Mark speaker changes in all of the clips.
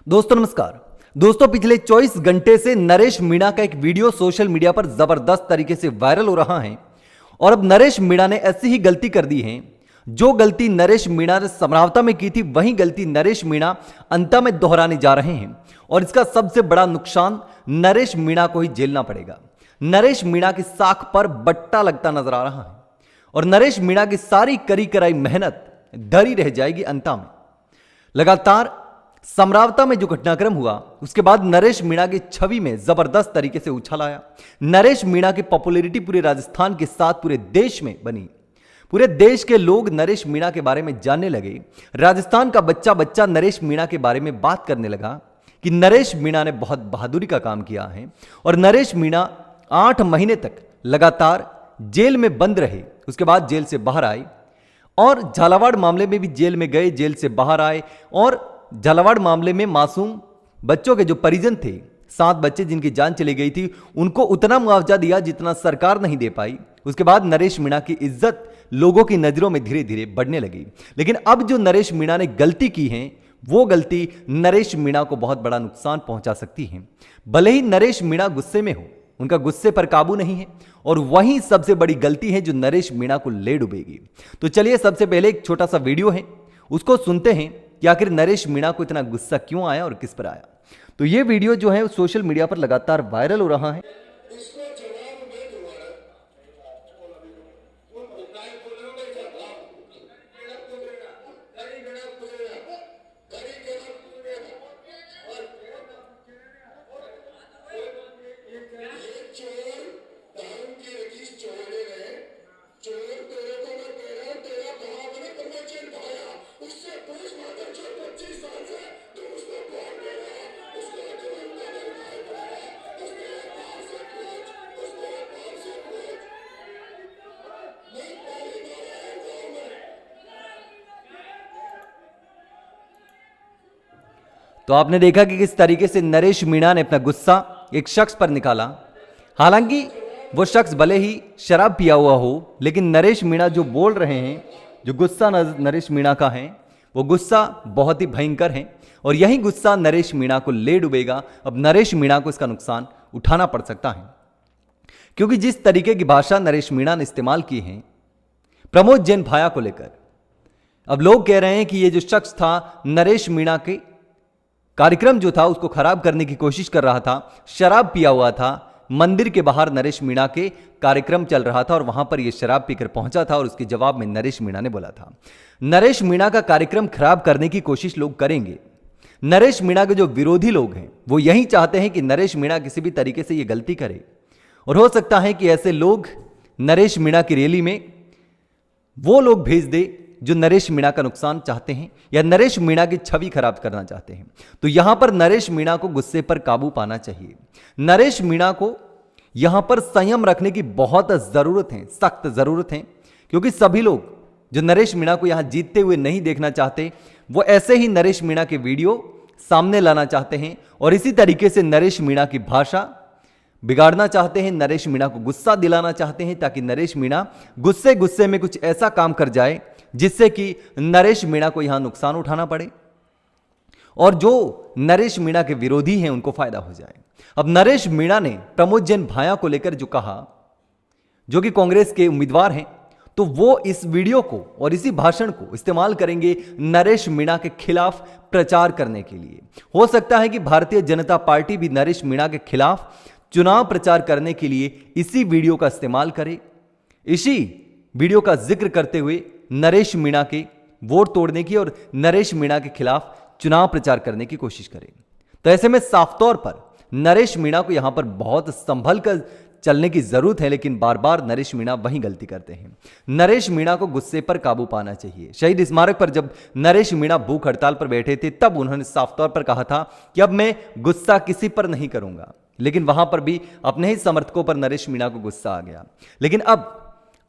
Speaker 1: दोस्तों नमस्कार। दोस्तों पिछले 24 घंटे से नरेश मीणा का एक वीडियो सोशल मीडिया पर जबरदस्त तरीके से वायरल हो रहा है और अब नरेश मीणा ने ऐसी ही गलती कर दी है। जो गलती नरेश मीणा ने समरावता में की थी वही गलती नरेश मीणा अंता में दोहराने जा रहे हैं और इसका सबसे बड़ा नुकसान नरेश मीणा को ही झेलना पड़ेगा। नरेश मीणा की साख पर बट्टा लगता नजर आ रहा है और नरेश मीणा की सारी करी कराई मेहनत धरी रह जाएगी अंता में। लगातार समरावता में जो घटनाक्रम हुआ उसके बाद नरेश मीणा की छवि में जबरदस्त तरीके से उछाल आया। नरेश मीणा की पॉपुलैरिटी पूरे राजस्थान के साथ पूरे देश में बनी। पूरे देश के लोग नरेश मीणा के बारे में जानने लगे। राजस्थान का बच्चा बच्चा नरेश मीणा के बारे में बात करने लगा कि नरेश मीणा ने बहुत बहादुरी का काम किया है और नरेश मीणा 8 महीने तक लगातार जेल में बंद रहे। उसके बाद जेल से बाहर आए और झालावाड़ मामले में भी जेल में गए, जेल से बाहर आए और झालावाड़ मामले में मासूम बच्चों के जो परिजन थे, 7 बच्चे जिनकी जान चली गई थी, उनको उतना मुआवजा दिया जितना सरकार नहीं दे पाई। उसके बाद नरेश मीणा की इज्जत लोगों की नजरों में धीरे धीरे बढ़ने लगी। लेकिन अब जो नरेश मीणा ने गलती की है वो गलती नरेश मीणा को बहुत बड़ा नुकसान पहुंचा सकती है। भले ही नरेश मीणा गुस्से में हो, उनका गुस्से पर काबू नहीं है और वही सबसे बड़ी गलती है जो नरेश मीणा को ले डूबेगी। तो चलिए सबसे पहले एक छोटा सा वीडियो है, उसको सुनते हैं कि आखिर नरेश मीणा को इतना गुस्सा क्यों आया और किस पर आया। तो ये वीडियो जो है वो सोशल मीडिया पर लगातार वायरल हो रहा है। तो आपने देखा कि किस तरीके से नरेश मीणा ने अपना गुस्सा एक शख्स पर निकाला। हालांकि वो शख्स भले ही शराब पिया हुआ हो, लेकिन नरेश मीणा जो बोल रहे हैं, जो गुस्सा नरेश मीणा का है, वो गुस्सा बहुत ही भयंकर है और यही गुस्सा नरेश मीणा को ले डूबेगा। अब नरेश मीणा को इसका नुकसान उठाना पड़ सकता है, क्योंकि जिस तरीके की भाषा नरेश मीणा ने इस्तेमाल की है प्रमोद जैन भाया को लेकर, अब लोग कह रहे हैं कि ये जो शख्स था नरेश मीणा के कार्यक्रम जो था उसको खराब करने की कोशिश कर रहा था, शराब पिया हुआ था। मंदिर के बाहर नरेश मीणा के कार्यक्रम चल रहा था और वहां पर यह शराब पीकर पहुंचा था और उसके जवाब में नरेश मीणा ने बोला था नरेश मीणा का कार्यक्रम खराब करने की कोशिश लोग करेंगे। नरेश मीणा के जो विरोधी लोग हैं वो यही चाहते हैं कि नरेश मीणा किसी भी तरीके से यह गलती करे और हो सकता है कि ऐसे लोग नरेश मीणा की रैली में वो लोग भेज दे जो नरेश मीणा का नुकसान चाहते हैं या नरेश मीणा की छवि खराब करना चाहते हैं। तो यहां पर नरेश मीणा को गुस्से पर काबू पाना चाहिए। नरेश मीणा को यहां पर संयम रखने की बहुत जरूरत है, सख्त जरूरत है, क्योंकि सभी लोग जो नरेश मीणा को यहां जीतते हुए नहीं देखना चाहते वो ऐसे ही नरेश मीणा के वीडियो सामने लाना चाहते हैं और इसी तरीके से नरेश मीणा की भाषा बिगाड़ना चाहते हैं, नरेश मीणा को गुस्सा दिलाना चाहते हैं ताकि नरेश मीणा गुस्से गुस्से में कुछ ऐसा काम कर जाए जिससे कि नरेश मीणा को यहां नुकसान उठाना पड़े और जो नरेश मीणा के विरोधी हैं उनको फायदा हो जाए। अब नरेश मीणा ने प्रमोद जैन भाया को लेकर जो कहा, जो कि कांग्रेस के उम्मीदवार हैं, तो वो इस वीडियो को और इसी भाषण को इस्तेमाल करेंगे नरेश मीणा के खिलाफ प्रचार करने के लिए। हो सकता है कि भारतीय जनता पार्टी भी नरेश मीणा के खिलाफ चुनाव प्रचार करने के लिए इसी वीडियो का इस्तेमाल करे, इसी वीडियो का जिक्र करते हुए नरेश मीणा के वोट तोड़ने की और नरेश मीणा के खिलाफ चुनाव प्रचार करने की कोशिश करें। तो ऐसे में साफ तौर पर नरेश मीणा को यहां पर बहुत संभल कर चलने की जरूरत है, लेकिन बार बार नरेश मीणा वही गलती करते हैं। नरेश मीणा को गुस्से पर काबू पाना चाहिए। शहीद स्मारक पर जब नरेश मीणा भूख हड़ताल पर बैठे थे तब उन्होंने साफ तौर पर कहा था कि अब मैं गुस्सा किसी पर नहीं करूंगा, लेकिन वहां पर भी अपने ही समर्थकों पर नरेश मीणा को गुस्सा आ गया। लेकिन अब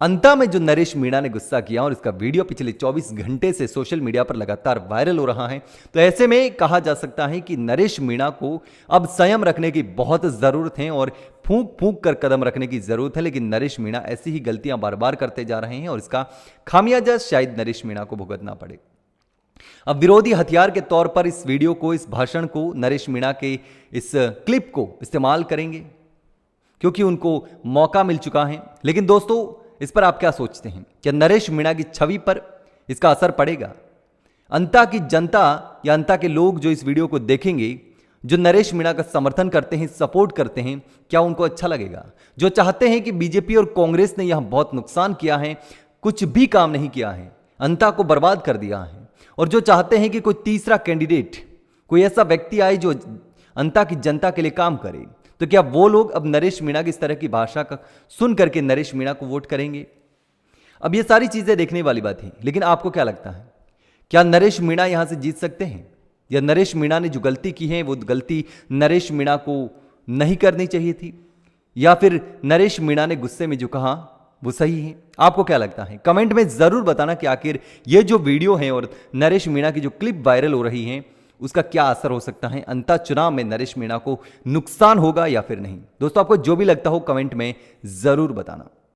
Speaker 1: अंता में जो नरेश मीणा ने गुस्सा किया और इसका वीडियो पिछले 24 घंटे से सोशल मीडिया पर लगातार वायरल हो रहा है, तो ऐसे में कहा जा सकता है कि नरेश मीणा को अब संयम रखने की बहुत जरूरत है और फूंक फूंक कर कदम रखने की जरूरत है। लेकिन नरेश मीणा ऐसी ही गलतियां बार बार करते जा रहे हैं और इसका खामियाजा शायद नरेश मीणा को भुगतना पड़े। अब विरोधी हथियार के तौर पर इस वीडियो को, इस भाषण को, नरेश मीणा के इस क्लिप को इस्तेमाल करेंगे क्योंकि उनको मौका मिल चुका है। लेकिन दोस्तों, इस पर आप क्या सोचते हैं? क्या नरेश मीणा की छवि पर इसका असर पड़ेगा? अंता की जनता या अंता के लोग जो इस वीडियो को देखेंगे, जो नरेश मीणा का समर्थन करते हैं, सपोर्ट करते हैं, क्या उनको अच्छा लगेगा? जो चाहते हैं कि बीजेपी और कांग्रेस ने यहां बहुत नुकसान किया है, कुछ भी काम नहीं किया है, अंता को बर्बाद कर दिया है, और जो चाहते हैं कि कोई तीसरा कैंडिडेट, कोई ऐसा व्यक्ति आए जो अंता की जनता के लिए काम करे, तो क्या वो लोग अब नरेश मीणा की इस तरह की भाषा का सुन करके नरेश मीणा को वोट करेंगे? अब ये सारी चीजें देखने वाली बात है। लेकिन आपको क्या लगता है, क्या नरेश मीणा यहां से जीत सकते हैं? या नरेश मीणा ने जो गलती की है वो गलती नरेश मीणा को नहीं करनी चाहिए थी? या फिर नरेश मीणा ने गुस्से में जो कहा वो सही है? आपको क्या लगता है? कमेंट में जरूर बताना कि आखिर ये जो वीडियो है और नरेश मीणा की जो क्लिप वायरल हो रही है उसका क्या असर हो सकता है? अंता चुनाव में नरेश मीणा को नुकसान होगा या फिर नहीं? दोस्तों, आपको जो भी लगता हो कमेंट में जरूर बताना।